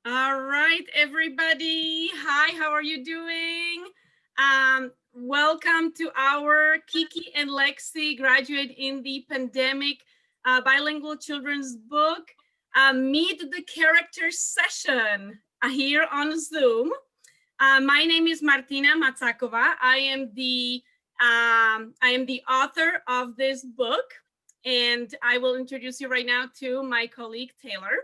All right, everybody. Hi, how are you doing? Welcome to our Kiki and Lexi Graduate in the Pandemic Bilingual Children's Book Meet the Characters session here on Zoom. My name is Martina Matsakova. I am the author of this book, and I will introduce you right now to my colleague Taylor.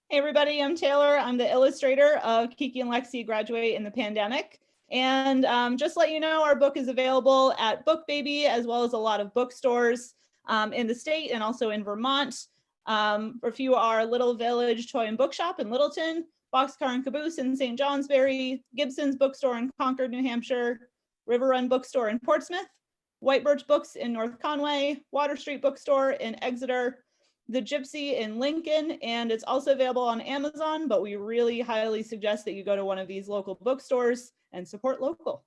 Hey everybody, I'm Taylor. I'm the illustrator of Kiki and Lexi Graduate in the Pandemic. And just let you know, our book is available at Book Baby, as well as a lot of bookstores in the state and also in Vermont. For few are Little Village Toy and Bookshop in Littleton, Boxcar and Caboose in St. Johnsbury, Gibson's Bookstore in Concord, New Hampshire, River Run Bookstore in Portsmouth, White Birch Books in North Conway, Water Street Bookstore in Exeter, The Gypsy in Lincoln, and it's also available on Amazon, but we really highly suggest that you go to one of these local bookstores and support local.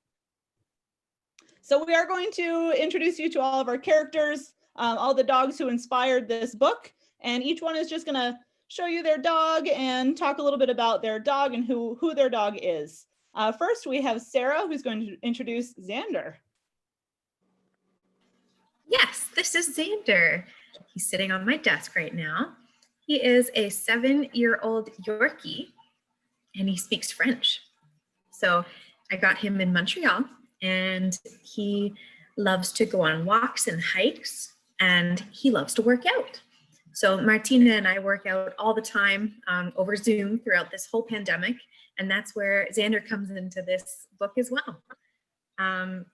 So we are going to introduce you to all of our characters, all the dogs who inspired this book, and each one is just gonna show you their dog and talk a little bit about their dog and who their dog is. First, we have Sarah, who's going to introduce Xander. Yes, this is Xander. He's sitting on my desk right now. He is a 7-year-old Yorkie, and he speaks French. So I got him in Montreal, and he loves to go on walks and hikes, and he loves to work out. So Martina and I work out all the time over Zoom throughout this whole pandemic, and that's where Xander comes into this book as well.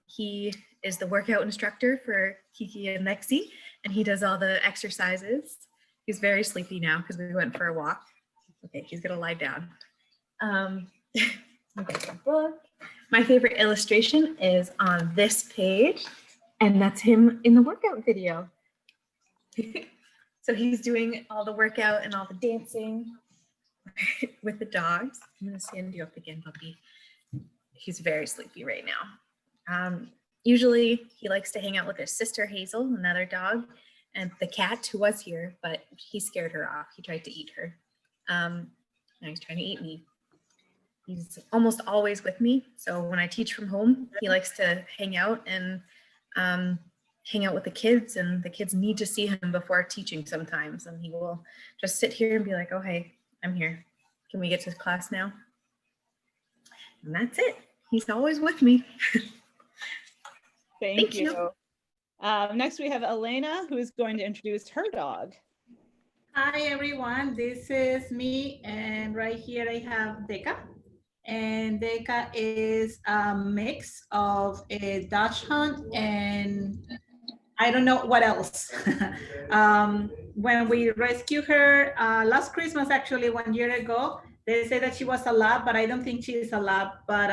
He is the workout instructor for Kiki and Lexi, and he does all the exercises. He's very sleepy now because we went for a walk. Okay, he's gonna lie down. Okay, the book. My favorite illustration is on this page, and that's him in the workout video. So he's doing all the workout and all the dancing with the dogs. I'm gonna stand you up again, puppy. He's very sleepy right now. Usually he likes to hang out with his sister Hazel, another dog, and the cat who was here, but he scared her off. He tried to eat her. Now he's trying to eat me. He's almost always with me. So when I teach from home, he likes to hang out and hang out with the kids, and the kids need to see him before teaching sometimes. And he will just sit here and be like, oh, hey, I'm here. Can we get to class now? And that's it. He's always with me. Thank you. Next, we have Elena, who is going to introduce her dog. Hi, everyone. This is me. And right here I have Deka. And Deka is a mix of a Dachshund and I don't know what else. When we rescued her last Christmas, actually 1 year ago, they said that she was a lab, but I don't think she is a lab. But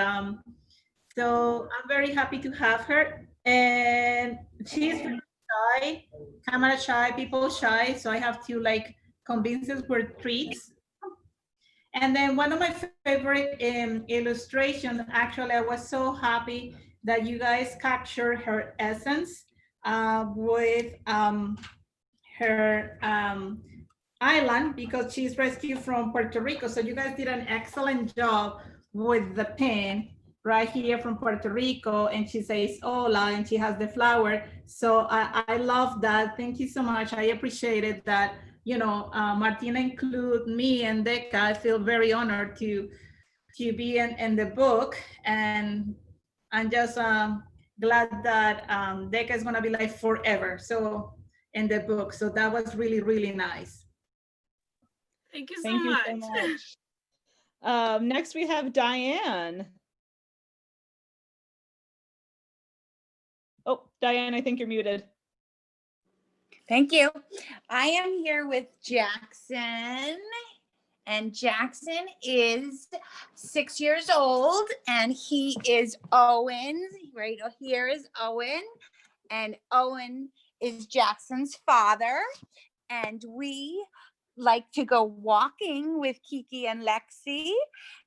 so I'm very happy to have her. And she's very shy, camera shy, people shy. So I have to like convince her with treats. And then one of my favorite illustrations, actually, I was so happy that you guys captured her essence with her island, because she's rescued from Puerto Rico. So you guys did an excellent job with the pen right here from Puerto Rico, and she says hola, and she has the flower. So I love that. Thank you so much. I appreciated that. You know, Martina include me and Deka. I feel very honored to be in the book, and I'm just glad that Deka is gonna be like forever. So in the book, so that was really, really nice. Thank you so much. Thank you so much. Next, we have Diane. Oh, Diane, I think you're muted. Thank you. I am here with Jackson, and Jackson is 6 years old, and he is Owen. Right here is Owen, and Owen is Jackson's father, and we like to go walking with Kiki and Lexi,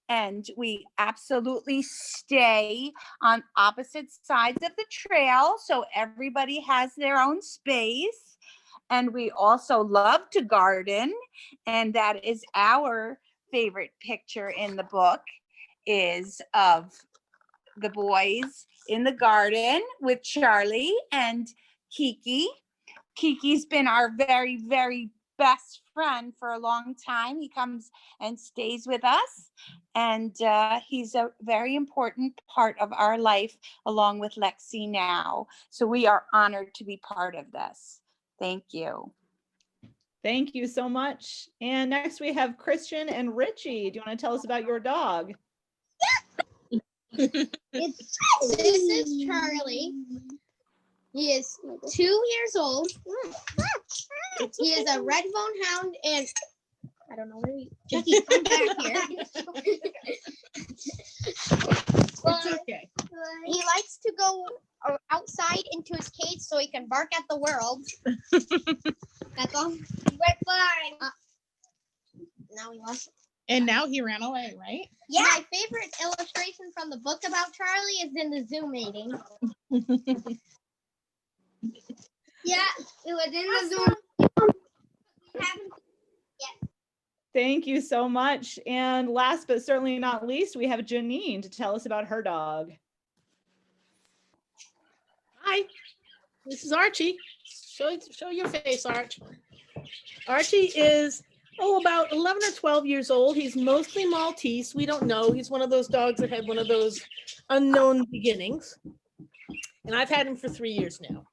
and we absolutely stay on opposite sides of the trail, so everybody has their own space. And we also love to garden, and that is our favorite picture in the book is of the boys in the garden with Charlie and Kiki. Kiki's been our very, very best friend for a long time. He comes and stays with us, and he's a very important part of our life along with Lexi now. So we are honored to be part of this. Thank you. Thank you so much. And next we have Christian and Richie. Do you want to tell us about your dog? This is Charlie. He is 2 years old. He is a red bone hound, and I don't know where Jackie, come back here. It's okay. He likes to go outside into his cage so he can bark at the world. That's all. Bye. Now he lost. And now he ran away, right? Yeah. My favorite illustration from the book about Charlie is in the Zoom meeting. Yeah, it was in the Zoom. We haven't yet. Thank you so much. And last but certainly not least, we have Janine to tell us about her dog. Hi, this is Archie. Show your face, Arch. Archie is, about 11 or 12 years old. He's mostly Maltese. We don't know. He's one of those dogs that had one of those unknown beginnings. And I've had him for 3 years now.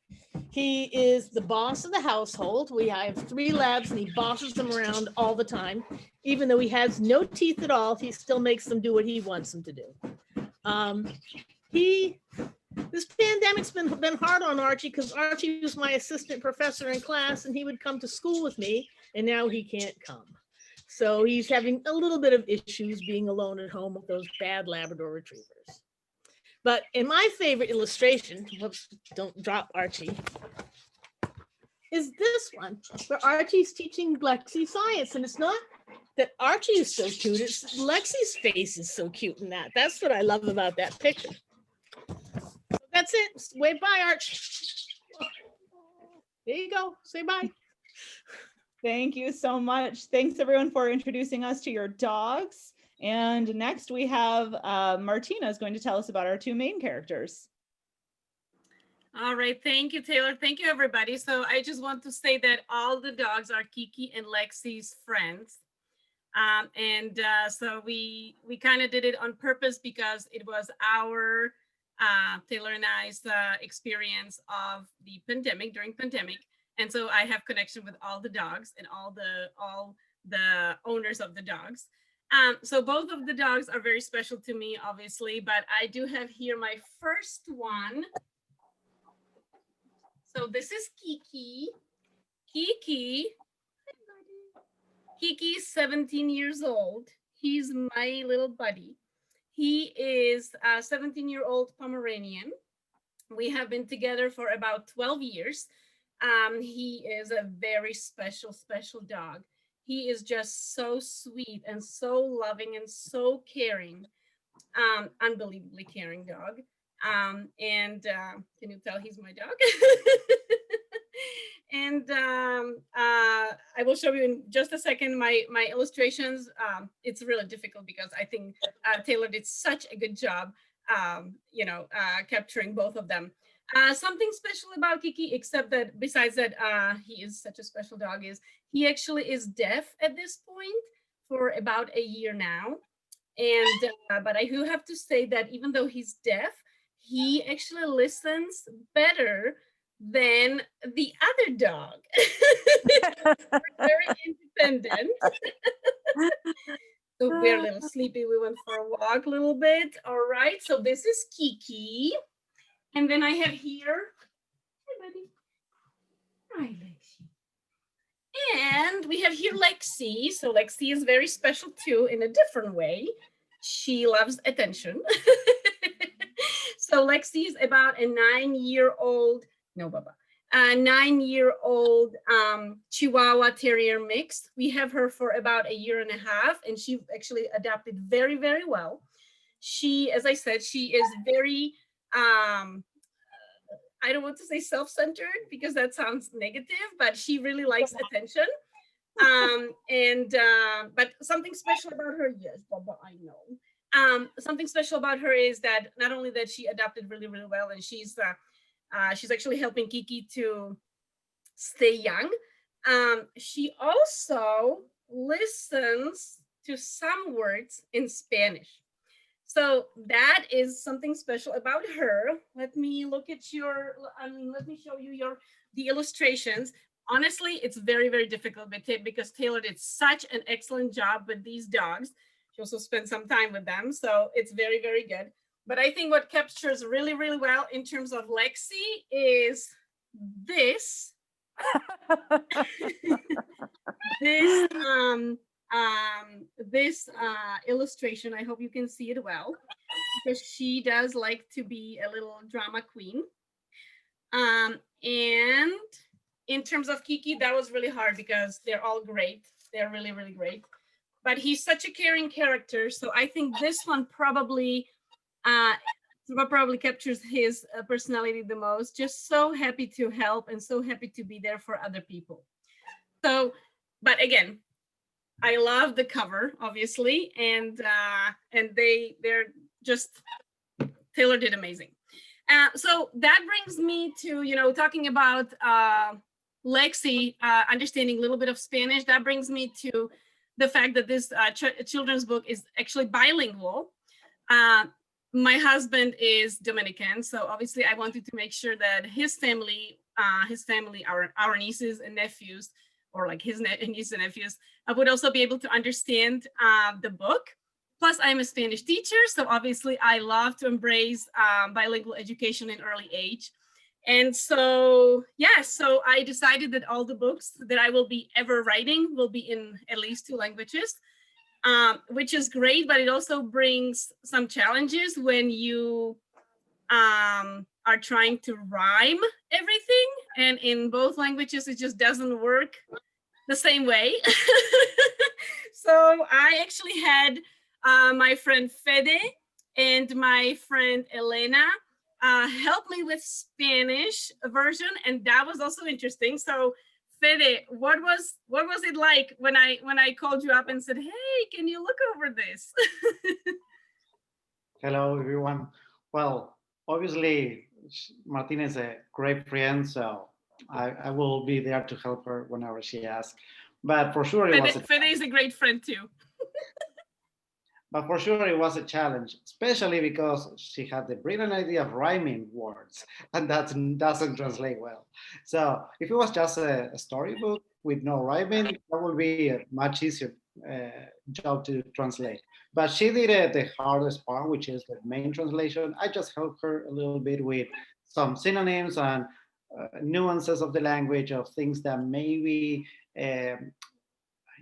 He is the boss of the household. We have 3 labs and he bosses them around all the time. Even though he has no teeth at all, he still makes them do what he wants them to do. This pandemic's been hard on Archie because Archie was my assistant professor in class and he would come to school with me, and now he can't come. So he's having a little bit of issues being alone at home with those bad Labrador retrievers. But in my favorite illustration, whoops, don't drop Archie, is this one where Archie's teaching Lexi science. And it's not that Archie is so cute, it's Lexi's face is so cute in that. That's what I love about that picture. So that's it. Wave bye, Arch. There you go. Say bye. Thank you so much. Thanks everyone for introducing us to your dogs. And next we have Martina is going to tell us about our 2 main characters. All right, thank you, Taylor. Thank you, everybody. So I just want to say that all the dogs are Kiki and Lexi's friends. So we kind of did it on purpose because it was our, Taylor and I's experience of the pandemic, during pandemic. And so I have connection with all the dogs and all the owners of the dogs. So both of the dogs are very special to me, obviously, but I do have here my first one. So this is Kiki. Kiki's 17 years old. He's my little buddy. He is a 17-year-old Pomeranian. We have been together for about 12 years. He is a very special dog. He is just so sweet and so loving and so caring, unbelievably caring dog. Can you tell he's my dog? And I will show you in just a second my illustrations. It's really difficult because I think Taylor did such a good job, capturing both of them. Something special about Kiki, except that besides that he is such a special dog, is he actually is deaf at this point for about a year now. And but I do have to say that even though he's deaf, he actually listens better than the other dog. Very independent. So we're a little sleepy. We went for a walk a little bit. All right. So this is Kiki. And then I have here, hi, buddy. Hi, Lexi. And we have here Lexi. So Lexi is very special too in a different way. She loves attention. So Lexi is about a 9-year-old, a 9-year-old Chihuahua Terrier mix. We have her for about a year and a half, and she actually adapted very, very well. She, as I said, she is very, I don't want to say self-centered because that sounds negative, but she really likes attention. But something special about her, yes, Baba, I know. Something special about her is that not only that she adapted really, really well, and she's actually helping Kiki to stay young. She also listens to some words in Spanish. So that is something special about her. Let me look at your, let me show you the illustrations. Honestly, it's very, very difficult because Taylor did such an excellent job with these dogs. She also spent some time with them. So it's very, very good. But I think what captures really, really well in terms of Lexi is this. this illustration. I hope you can see it well, because she does like to be a little drama queen. And in terms of Kiki, that was really hard because they're all great. They're really, really great. But he's such a caring character. So I think this one probably captures his personality the most. Just so happy to help and so happy to be there for other people. So, but again, I love the cover, obviously, and they're just, Taylor did amazing. So that brings me to talking about Lexi understanding a little bit of Spanish. That brings me to the fact that this children's book is actually bilingual. My husband is Dominican, so obviously I wanted to make sure that his family, our nieces and nephews, or like his nieces and nephews, would also be able to understand the book. Plus, I'm a Spanish teacher, so obviously I love to embrace bilingual education in early age. And so, yeah, so I decided that all the books that I will be ever writing will be in at least 2 languages, which is great, but it also brings some challenges when you are trying to rhyme everything. And in both languages, it just doesn't work the same way. So I actually had my friend Fede and my friend Elena help me with Spanish version, and that was also interesting. So Fede, what was it like when I called you up and said, hey, can you look over this? Hello, everyone. Well, obviously, Martina is a great friend, so I will be there to help her whenever she asks. But for sure, Fede is a great friend too. But for sure, it was a challenge, especially because she had the brilliant idea of rhyming words, and that doesn't translate well. So if it was just a storybook with no rhyming, that would be a much easier job to translate. But she did the hardest part, which is the main translation. I just helped her a little bit with some synonyms and nuances of the language, of things that maybe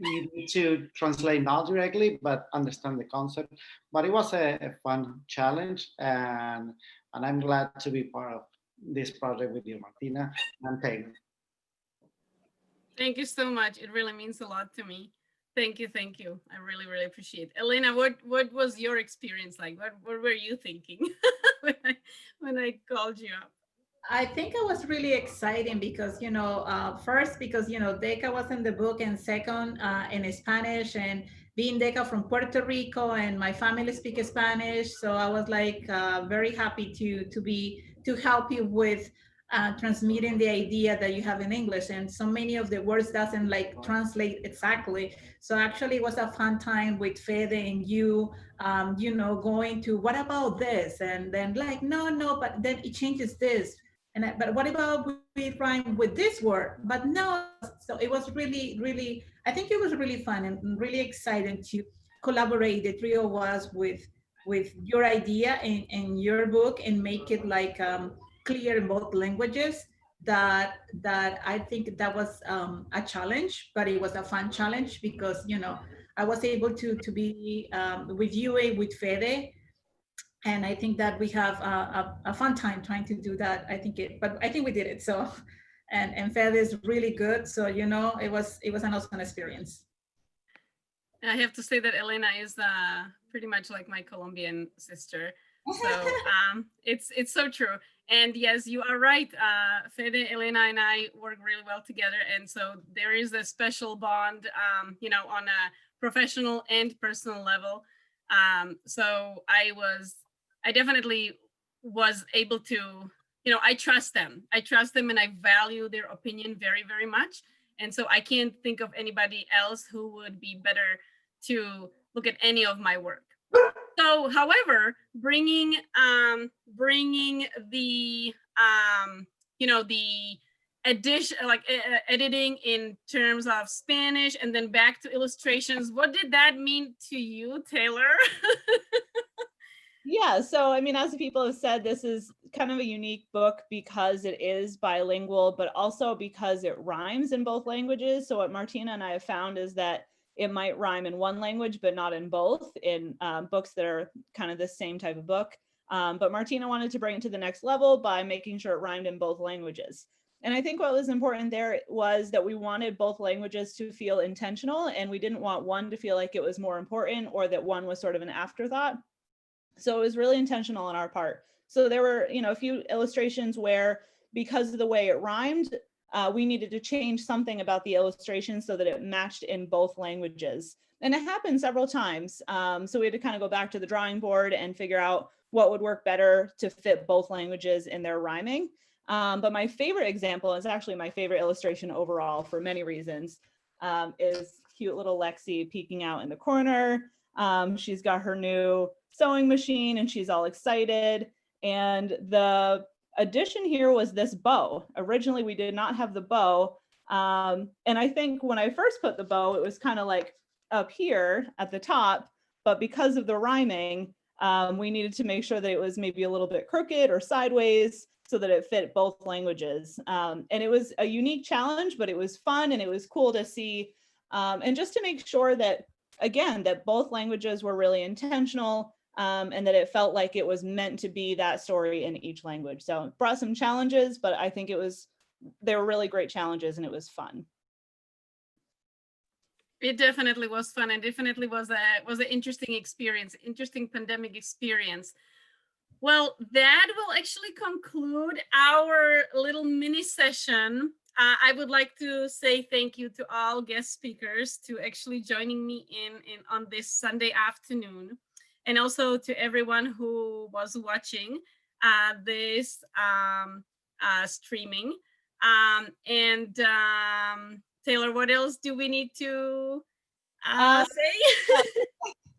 you need to translate not directly, but understand the concept. But it was a fun challenge, and I'm glad to be part of this project with you, Martina and Taylor. Thank you so much. It really means a lot to me. Thank you, thank you. I really, really appreciate it. Elena, what was your experience like? What were you thinking when I called you up? I think it was really exciting because, first, because, Deca was in the book, and second, in Spanish, and being Deca from Puerto Rico and my family speaks Spanish. So I was like very happy to help you with transmitting the idea that you have in English. And so many of the words doesn't like translate exactly. So actually it was a fun time with Fede and you, going to, what about this? And then like, no, but then it changes this. But what about we rhyme with this word? But no, so it was really, really, I think it was really fun and really exciting to collaborate, the three of us, with your idea and your book, and make it like clear in both languages. That I think that was a challenge, but it was a fun challenge because, I was able to be with you and with Fede, and I think that we have a fun time trying to do that. But I think we did it. So, and Fed is really good. So, it was an awesome experience. I have to say that Elena is pretty much like my Colombian sister. So it's so true. And yes, you are right. Fede, Elena, and I work really well together. And so there is a special bond, you know, on a professional and personal level. So I definitely was able to, you know, I trust them and I value their opinion very, very much. And so I can't think of anybody else who would be better to look at any of my work. So, however, bringing the you know, the addition, like editing in terms of Spanish and then back to illustrations, what did that mean to you, Taylor? Yeah, so I mean, as people have said, this is kind of a unique book because it is bilingual, but also because it rhymes in both languages. So what Martina and I have found is that it might rhyme in one language, but not in both, in books that are kind of the same type of book. But Martina wanted to bring it to the next level by making sure it rhymed in both languages. And I think what was important there was that we wanted both languages to feel intentional, and we didn't want one to feel like it was more important or that one was sort of an afterthought. So it was really intentional on our part. So there were, you know, a few illustrations where, because of the way it rhymed, we needed to change something about the illustration so that it matched in both languages. And it happened several times. So we had to kind of go back to the drawing board and figure out what would work better to fit both languages in their rhyming. But my favorite example is actually my favorite illustration overall for many reasons, is cute little Lexi peeking out in the corner. She's got her new sewing machine and she's all excited. And the addition here was this bow. Originally, we did not have the bow. And I think when I first put the bow, it was kind of like up here at the top, but because of the rhyming, we needed to make sure that it was maybe a little bit crooked or sideways so that it fit both languages. And it was a unique challenge, but it was fun and it was cool to see. And just to make sure that, again, that both languages were really intentional, and that it felt like it was meant to be that story in each language. So it brought some challenges, but I think they were really great challenges and it was fun. It definitely was fun and definitely was an interesting experience, interesting pandemic experience. Well, that will actually conclude our little mini session. I would like to say thank you to all guest speakers to actually joining me in on this Sunday afternoon, and also to everyone who was watching this streaming. Taylor, what else do we need to say?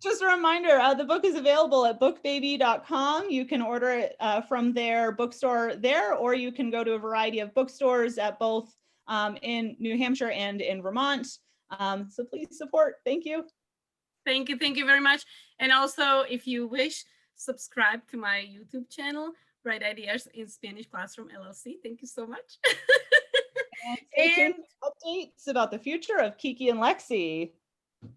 Just a reminder, the book is available at bookbaby.com. You can order it from their bookstore there, or you can go to a variety of bookstores at both in New Hampshire and in Vermont. So please support. Thank you. Thank you very much. And also, if you wish, subscribe to my YouTube channel, Bright Ideas in Spanish Classroom LLC. Thank you so much. And stay tuned for updates about the future of Kiki and Lexi.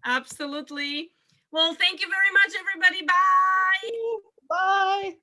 Absolutely. Well, thank you very much, everybody. Bye. Bye.